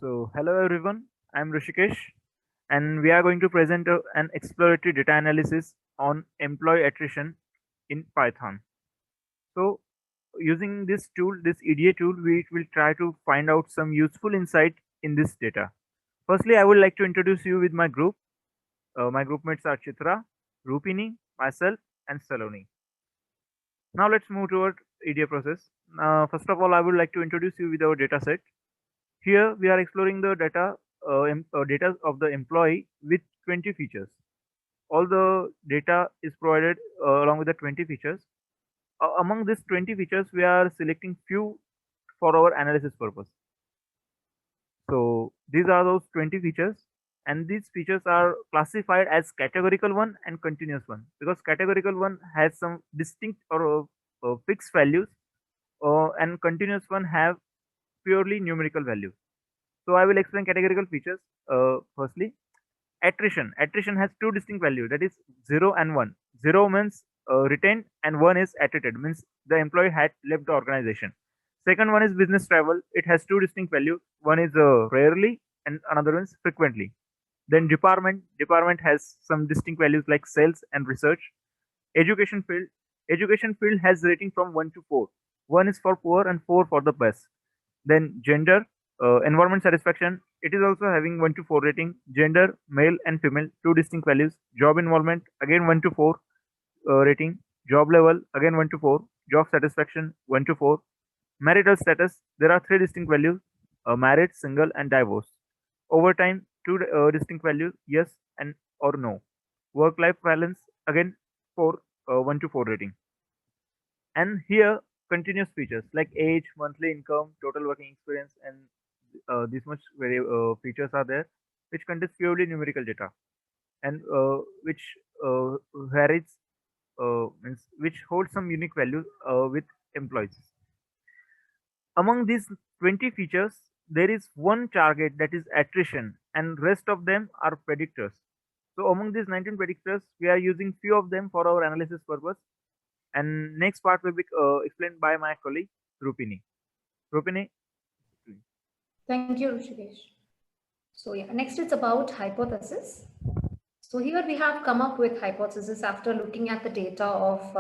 Hello everyone, I'm Rishikesh, and we are going to present an exploratory data analysis on employee attrition in Python. So, using this tool, this EDA tool, we will try to find out some useful insight in this data. Firstly, I would like to introduce you with my group. My group mates are Chitra, Rupini, myself, and Saloni. Now let's move toward EDA process. First of all, I would like to introduce you with our data set. Here we are exploring the data of the employee with 20 features. All the data is provided along with the 20 features. Among these 20 features, we are selecting few for our analysis purpose. So these are those 20 features, and these features are classified as categorical one and continuous one, because categorical one has some distinct or fixed values, and continuous one have purely numerical values. So I will explain categorical features. Firstly, attrition. Attrition has two distinct values, that is 0 and 1. 0 means retained and 1 is attrited, means the employee had left the organization. Second one is business travel. It has two distinct values. One is rarely and another one is frequently. Then department. Department has some distinct values like sales and research. Education field. Education field has rating from 1 to 4. 1 is for poor and 4 for the best. Then gender. Environment satisfaction, it is also having 1 to 4 rating. Gender, male and female, two distinct values. Job involvement, again 1 to 4 rating. Job level, again 1 to 4. Job satisfaction, 1 to 4. Marital status, there are three distinct values: married, single, and divorced. Overtime, two distinct values: yes and or no. Work-life balance, again 1 to 4 rating. And here continuous features like age, monthly income, total working experience, and this much features are there, which contains purely numerical data, and which varies, means which holds some unique values with employees. Among these 20 features, there is one target, that is attrition, and rest of them are predictors. So among these 19 predictors, we are using few of them for our analysis purpose. And next part will be explained by my colleague Rupini. Rupini. Thank you, Rishikesh. So yeah, next it's about hypothesis. So here we have come up with hypothesis after looking at the data of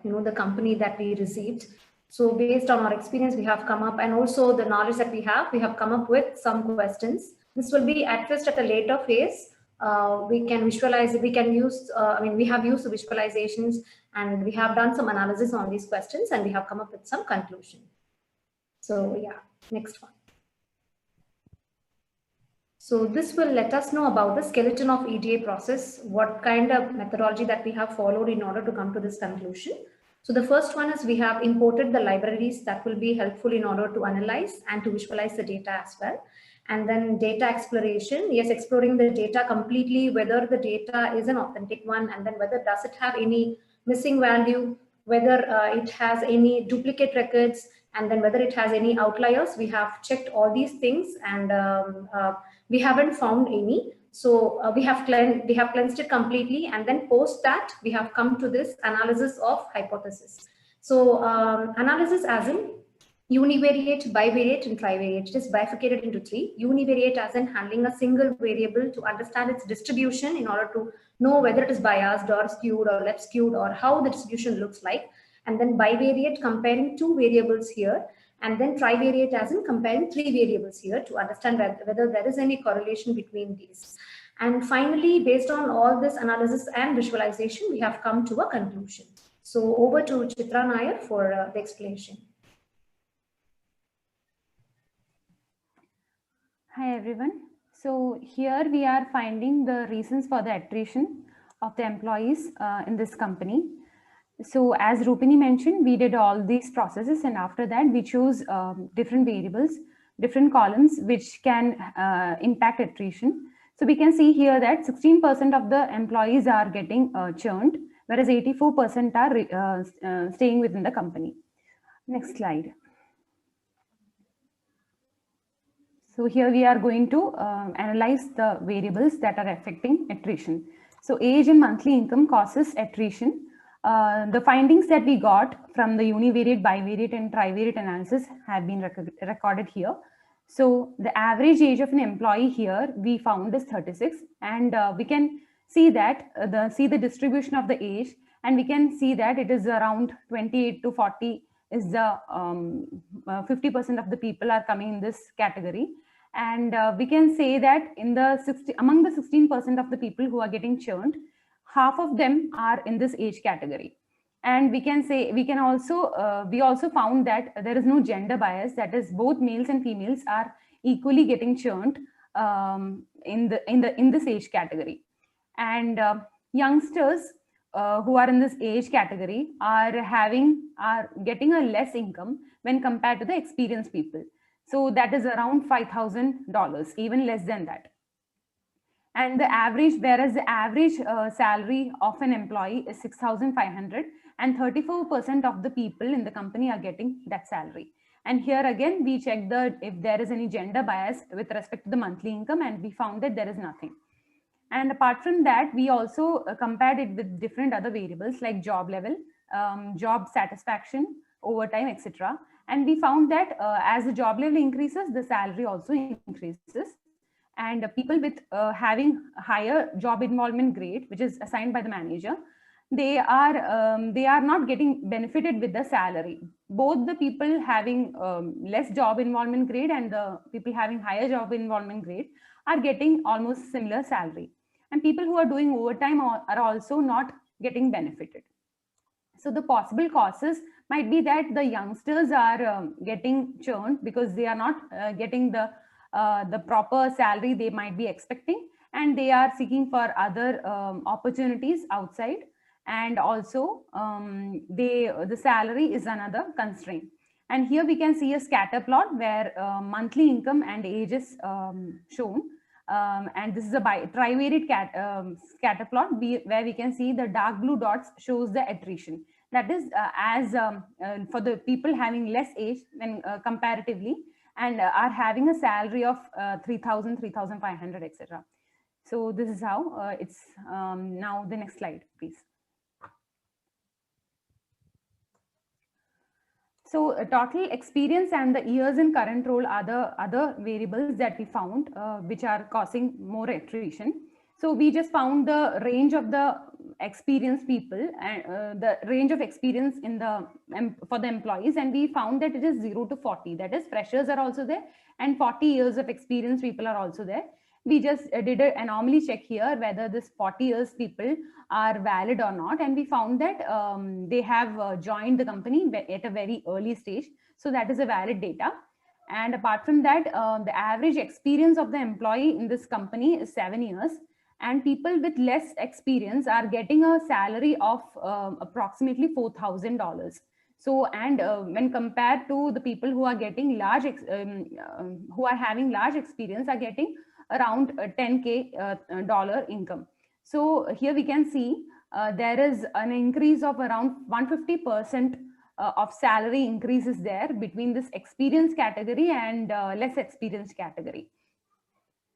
the company that we received. So based on our experience, we have come up, and also the knowledge that we have come up with some questions. This will be addressed at a later phase. We can visualize it. We can use. We have used the visualizations, and we have done some analysis on these questions, and we have come up with some conclusion. So yeah, next one. So this will let us know about the skeleton of EDA process, what kind of methodology that we have followed in order to come to this conclusion. So the first one is we have imported the libraries that will be helpful in order to analyze and to visualize the data as well. And then data exploration, yes, exploring the data completely, whether the data is an authentic one, and then whether does it have any missing value, whether it has any duplicate records, and then whether it has any outliers. We have checked all these things, and we haven't found any. So we have cleansed it completely, and then post that we have come to this analysis of hypothesis. So analysis as in univariate, bivariate, and trivariate. It is bifurcated into three. Univariate as in handling a single variable to understand its distribution in order to know whether it is biased or skewed or left skewed or how the distribution looks like. And then bivariate, comparing two variables here. And then trivariate as in comparing three variables here to understand whether there is any correlation between these. And finally, based on all this analysis and visualization, we have come to a conclusion. So over to Chitra Nair for the explanation. Hi everyone. So here we are finding the reasons for the attrition of the employees in this company. So as Rupini mentioned, we did all these processes, and after that we chose different variables, different columns which can impact attrition. So we can see here that 16% of the employees are getting churned, whereas 84% are staying within the company. Next slide. So here we are going to analyze the variables that are affecting attrition. So age and monthly income causes attrition. The findings that we got from the univariate, bivariate, and trivariate analysis have been recorded here. So the average age of an employee here we found is 36, and we can see that the distribution of the age, and we can see that it is around 28 to 40 is the 50% of the people are coming in this category. And we can say that in the among the 16% of the people who are getting churned, half of them are in this age category. And we can say we also found that there is no gender bias, that is both males and females are equally getting churned in this age category. And youngsters who are in this age category are getting a less income when compared to the experienced people. So that is around $5,000, even less than that. And whereas the average salary of an employee is 6,500, and 34% of the people in the company are getting that salary. And here again, we checked if there is any gender bias with respect to the monthly income, and we found that there is nothing. And apart from that, we also compared it with different other variables like job level, job satisfaction, overtime, etc. And we found that as the job level increases, the salary also increases. And people with having higher job involvement grade, which is assigned by the manager, they are not getting benefited with the salary. Both the people having less job involvement grade and the people having higher job involvement grade are getting almost similar salary. And people who are doing overtime are also not getting benefited. So the possible causes might be that the youngsters are getting churned because they are not getting the proper salary they might be expecting, and they are seeking for other opportunities outside. And also the salary is another constraint. And here we can see a scatter plot where monthly income and age is shown. And this is a trivariate scatter plot where we can see the dark blue dots shows the attrition. That is for the people having less age when comparatively, and are having a salary of 3,000, 3,500, etc. So this is how it's now. The next slide, please. So total experience and the years in current role are the other variables that we found which are causing more attrition. So we just found the range of the experienced people and the range of experience in the for the employees, and we found that it is 0 to 40. That is, freshers are also there, and 40 years of experience people are also there. We just did an anomaly check here whether this 40 years people are valid or not, and we found that they have joined the company at a very early stage, so that is a valid data. And apart from that, the average experience of the employee in this company is 7 years, and people with less experience are getting a salary of approximately $4,000. So, and when compared to the people who are getting who are having large experience, are getting around $10K dollar income. So here we can see there is an increase of around 150% of salary increases there between this experienced category and less experienced category.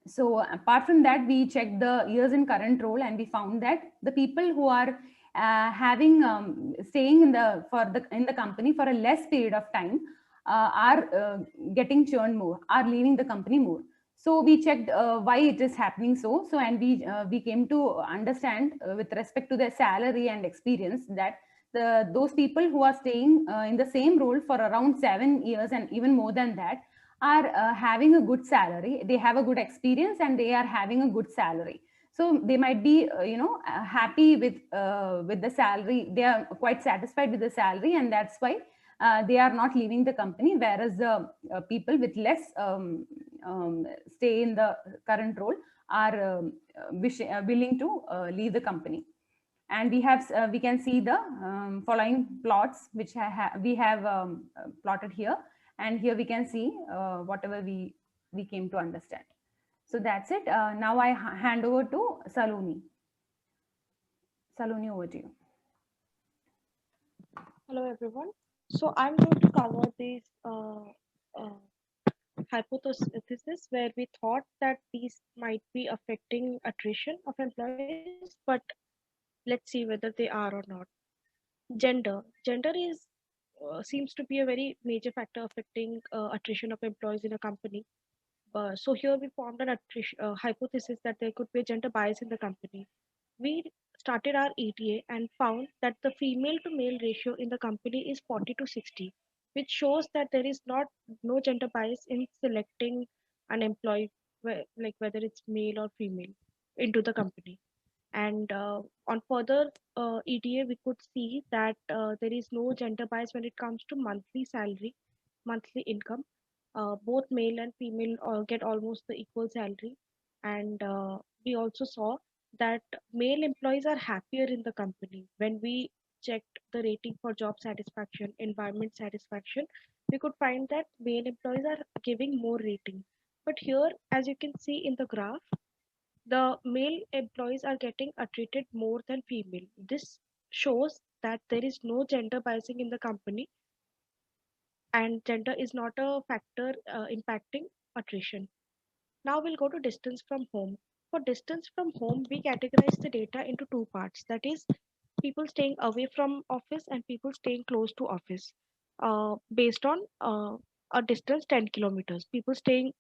So apart from that, we checked the years in current role, and we found that the people who are staying in the company for a less period of time are getting churned more, are leaving the company more. So we checked why it is happening so. And we came to understand with respect to their salary and experience that those people who are staying in the same role for around 7 years and even more than that are having a good salary. They have a good experience and they are having a good salary. So they might be, happy with the salary. They are quite satisfied with the salary, and that's why they are not leaving the company. Whereas the people with less stay in the current role are willing to leave the company. And we can see the following plots which we have plotted here. And here we can see whatever we came to understand. So that's it. Now I hand over to Saloni. Saloni, over to you. Hello, everyone. So I'm going to cover this hypothesis where we thought that these might be affecting attrition of employees, but let's see whether they are or not. Gender is seems to be a very major factor affecting attrition of employees in a company. So here we formed an hypothesis that there could be a gender bias in the company. We started our ETA and found that the female to male ratio in the company is 40 to 60, which shows that there is no gender bias in selecting an employee, like whether it's male or female, into the company. And on further ETA, we could see that there is no gender bias when it comes to monthly salary, monthly income. Both male and female get almost the equal salary. And we also saw that male employees are happier in the company. When we checked the rating for job satisfaction, environment satisfaction, we could find that male employees are giving more rating. But here, as you can see in the graph, the male employees are getting treated more than female. This shows that there is no gender biasing in the company, and gender is not a factor impacting attrition. Now we'll go to distance from home. For distance from home, we categorize the data into two parts. That is, people staying away from office and people staying close to office. Based on a distance 10 kilometers. People staying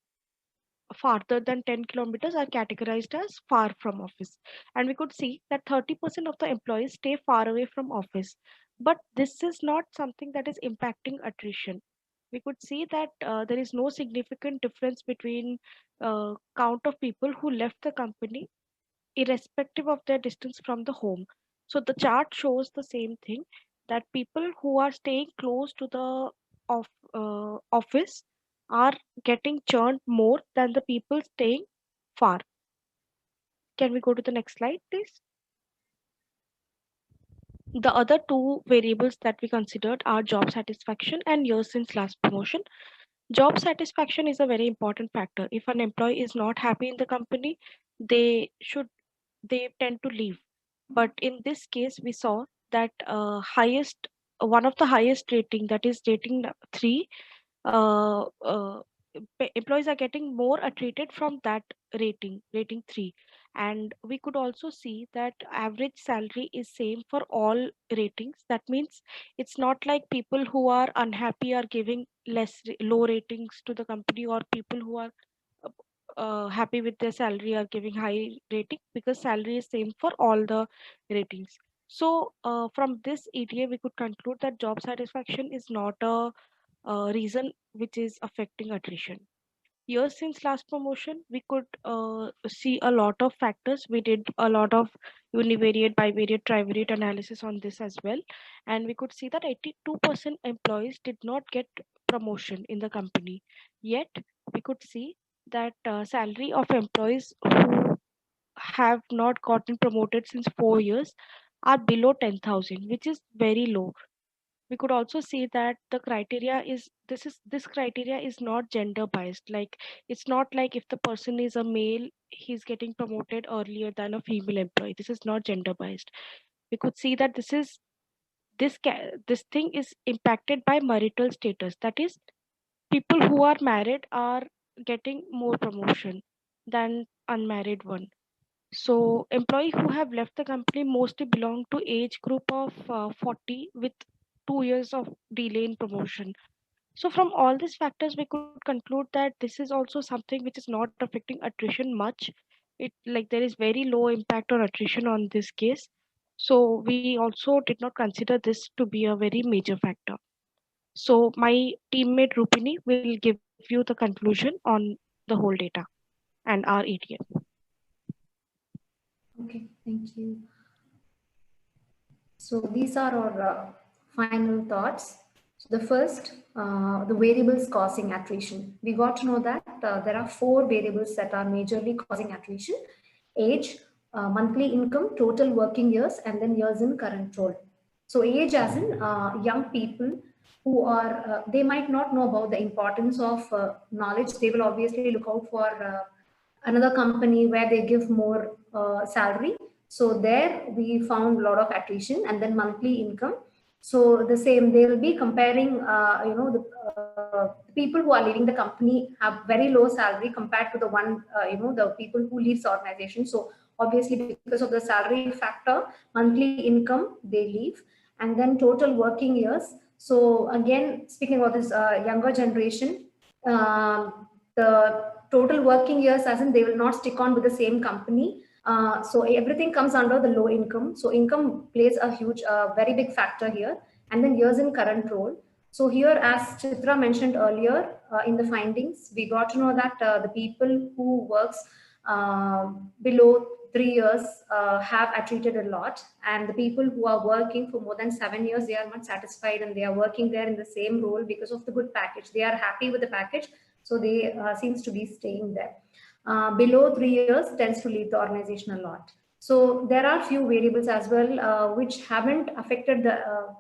farther than 10 kilometers are categorized as far from office. And we could see that 30% of the employees stay far away from office. But this is not something that is impacting attrition. We could see that there is no significant difference between count of people who left the company irrespective of their distance from the home. So the chart shows the same thing, that people who are staying close to the office are getting churned more than the people staying far. Can we go to the next slide, please? The other two variables that we considered are job satisfaction and years since last promotion. Job satisfaction is a very important factor. If an employee is not happy in the company, they should they tend to leave. But in this case, we saw that one of the highest rating, that is rating 3, uh, uh, employees are getting more treated from that rating 3. And we could also see that average salary is same for all ratings. That means it's not like people who are unhappy are giving low ratings to the company, or people who are happy with their salary are giving high rating, because salary is same for all the ratings. So from this ETA, we could conclude that job satisfaction is not a reason which is affecting attrition. Years since last promotion, we could see a lot of factors. We did a lot of univariate, bivariate, trivariate analysis on this as well. And we could see that 82% employees did not get promotion in the company. Yet, we could see that salary of employees who have not gotten promoted since 4 years are below 10,000, which is very low. We could also see that the criteria is this criteria is not gender biased. Like, it's not like if the person is a male, he's getting promoted earlier than a female employee. This is not gender biased. We could see that this thing is impacted by marital status. That is, people who are married are getting more promotion than unmarried one. So employee who have left the company mostly belong to age group of 40 with 2 years of delay in promotion. So from all these factors, we could conclude that this is also something which is not affecting attrition much. It, like, there is very low impact on attrition on this case. So we also did not consider this to be a very major factor. So my teammate Rupini will give you the conclusion on the whole data and our ETM. Okay, thank you. So these are our final thoughts. So the first, the variables causing attrition. We got to know that there are 4 variables that are majorly causing attrition: age, monthly income, total working years, and then years in current role. So age as in young people who are, they might not know about the importance of knowledge. They will obviously look out for another company where they give more salary. So there we found a lot of attrition. And then monthly income. So the same, they will be comparing, the people who are leaving the company have very low salary compared to the one, the people who leaves the organization. So obviously because of the salary factor, monthly income, they leave. And then total working years. So again, speaking about this younger generation, the total working years, as in they will not stick on with the same company. So everything comes under the low income. So income plays a huge, very big factor here. And then years in current role. So here, as Chitra mentioned earlier in the findings, we got to know that the people who works below 3 years have attrited a lot, and the people who are working for more than 7 years, they are not satisfied, and they are working there in the same role because of the good package. They are happy with the package, so they seems to be staying there. Below 3 years tends to leave the organization a lot. So there are few variables as well which haven't affected the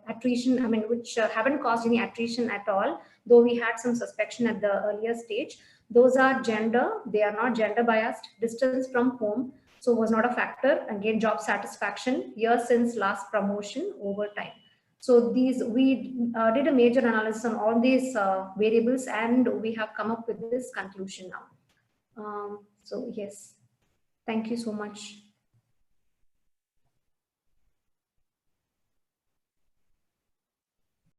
attrition, I mean, which haven't caused any attrition at all, though we had some suspicion at the earlier stage. Those are gender, they are not gender biased, distance from home, so was not a factor. Again, job satisfaction, years since last promotion, over time. So these, we did a major analysis on all these variables, and we have come up with this conclusion now. So yes, thank you so much.